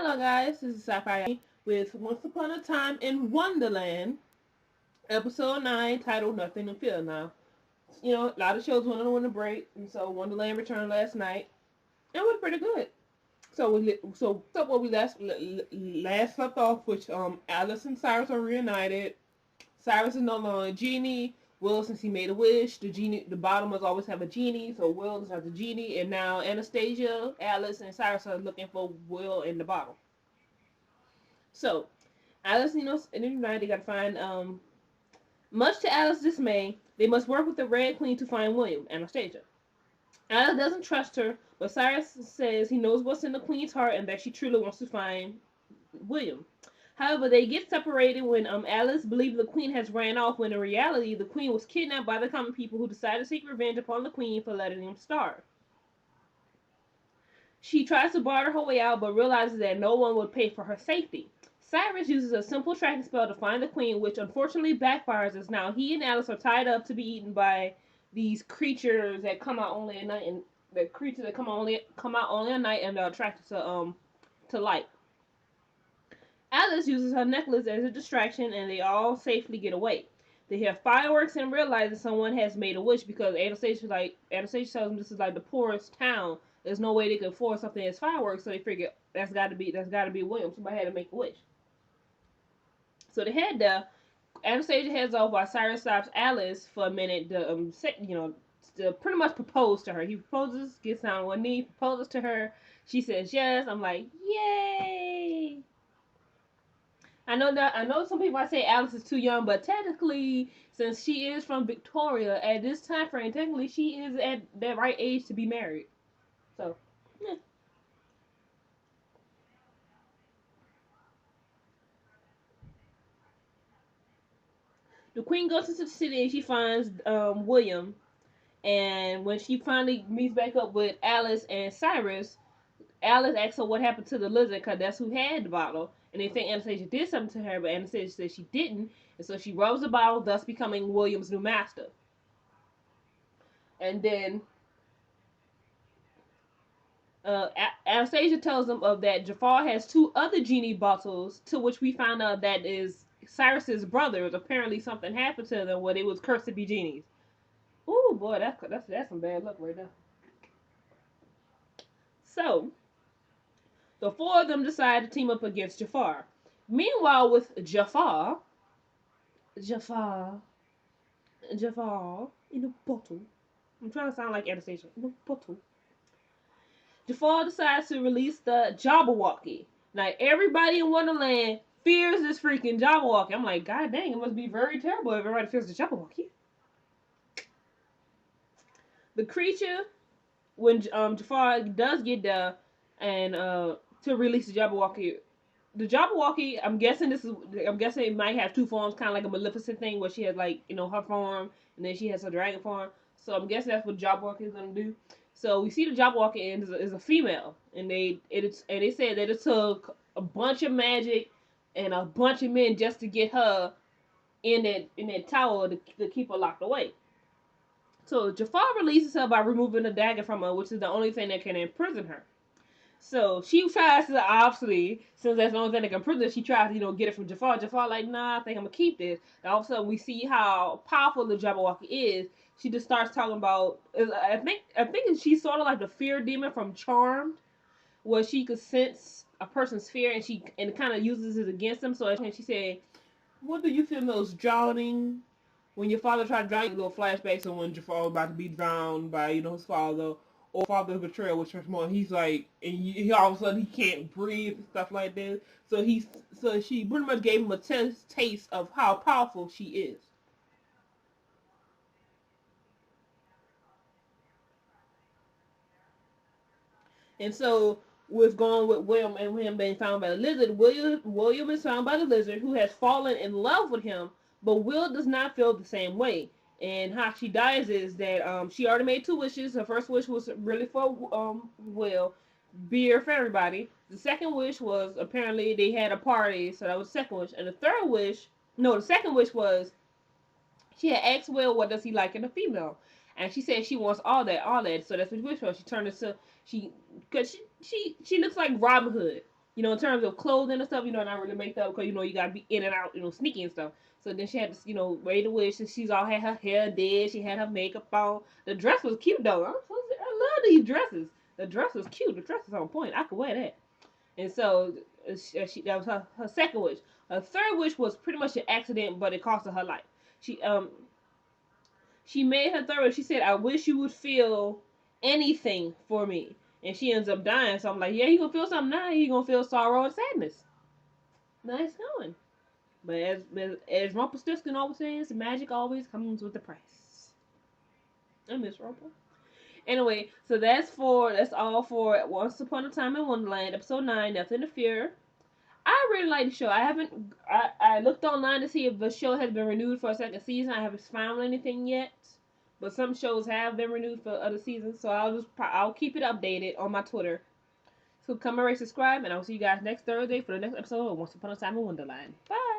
Hello guys, this is Sci-Fi with Once Upon a Time in Wonderland, episode 9, titled Nothing to Fear. Now, a lot of shows went on a winter break, and so Wonderland returned last night. It was pretty good. So what we last left off, which Alice and Cyrus are reunited. Cyrus is no longer a genie. Will, since he made a wish, the bottle must always have a genie, so Will is not the genie, and now Anastasia, Alice, and Cyrus are looking for Will in the bottle. So, Alice, and everybody, they gotta find, much to Alice's dismay, they must work with the Red Queen to find William, Anastasia. Alice doesn't trust her, but Cyrus says he knows what's in the Queen's heart and that she truly wants to find William. However, they get separated when Alice believes the Queen has ran off, when in reality, the Queen was kidnapped by the common people who decided to seek revenge upon the Queen for letting them starve. She tries to barter her way out, but realizes that no one would pay for her safety. Cyrus uses a simple tracking spell to find the Queen, which unfortunately backfires, as now he and Alice are tied up to be eaten by these creatures that come out only at night, and the creatures that come out only at night and are attracted to light. Alice uses her necklace as a distraction, and they all safely get away. They hear fireworks and realize that someone has made a wish, because Anastasia tells them this is like the poorest town. There's no way they could afford something as fireworks, so they figure that's got to be William. Somebody had to make a wish. So they head there. Anastasia heads off while Cyrus stops Alice for a minute to pretty much propose to her. He proposes, gets down on one knee, proposes to her. She says yes. I'm like, yay! I know some people might say Alice is too young, but technically, since she is from Victoria at this time frame, technically she is at that right age to be married. So, yeah. The Queen goes into the city and she finds William. And when she finally meets back up with Alice and Cyrus, Alice asks her what happened to the lizard, because that's who had the bottle. And they think Anastasia did something to her, but Anastasia says she didn't. And so she rubs the bottle, thus becoming William's new master. And then Anastasia tells them that Jafar has two other genie bottles, to which we find out that is Cyrus's brothers. Apparently something happened to them where they was cursed to be genies. Ooh, boy, that's some bad luck right there. So, the four of them decide to team up against Jafar. Meanwhile, with Jafar in a bottle. I'm trying to sound like Anastasia. In a bottle. Jafar decides to release the Jabberwocky. Now, everybody in Wonderland fears this freaking Jabberwocky. I'm like, God dang, it must be very terrible if everybody fears the Jabberwocky. The creature, when Jafar does get there and to release the Jabberwocky, I'm guessing it might have two forms, kind of like a Maleficent thing, where she has her form and then she has her dragon form. So I'm guessing that's what Jabberwocky is gonna do. So we see the Jabberwocky is a female, and they said that it took a bunch of magic and a bunch of men just to get her in that tower to keep her locked away. So Jafar releases her by removing the dagger from her, which is the only thing that can imprison her. So she tries to, obviously, since that's the only thing that can imprison her, she tries to, get it from Jafar. Jafar like, nah, I think I'm gonna keep this. And all of a sudden we see how powerful the Jabberwocky is. She just starts talking about, I think she's sort of like the fear demon from Charmed, where she could sense a person's fear and it kind of uses it against them. So she said, "What do you feel most drowning? When your father tried to drown you," little flashbacks on when Jafar was about to be drowned by, his father, or father's betrayal, which was more. He's like, and he all of a sudden he can't breathe and stuff like that. So she pretty much gave him a taste of how powerful she is. And so, with going with William and him being found by the lizard, William is found by the lizard, who has fallen in love with him, but Will does not feel the same way. And how she dies is that she already made two wishes. Her first wish was really for Will, beer for everybody. The second wish was, apparently they had a party, so that was the second wish. And the second wish was, she had asked Will what does he like in a female, and she said she wants all that. So that's what she wished for. She turned into, because she looks like Robin Hood. You know, in terms of clothing and stuff, you know, not really make up because you know you gotta be in and out, you know, sneaky and stuff. So then she had to, you know, wait a wish. She's all had her hair did. She had her makeup on. The dress was cute though. I love these dresses. The dress was cute. The dress was on point. I could wear that. And so that was her second wish. Her third wish was pretty much an accident, but it cost her life. She she made her third wish. She said, "I wish you would feel anything for me." And she ends up dying. So I'm like, yeah, you gonna feel something now. You gonna feel sorrow and sadness. Nice going. But as Rumpelstiltskin always says, magic always comes with a price. I miss Rumple. Anyway, so that's all for Once Upon a Time in Wonderland, episode 9, Nothing to Fear. I really like the show. I looked online to see if the show has been renewed for a second season. I haven't found anything yet, but some shows have been renewed for other seasons. So I'll keep it updated on my Twitter. So come and rate, subscribe, and I'll see you guys next Thursday for the next episode of Once Upon a Time in Wonderland. Bye.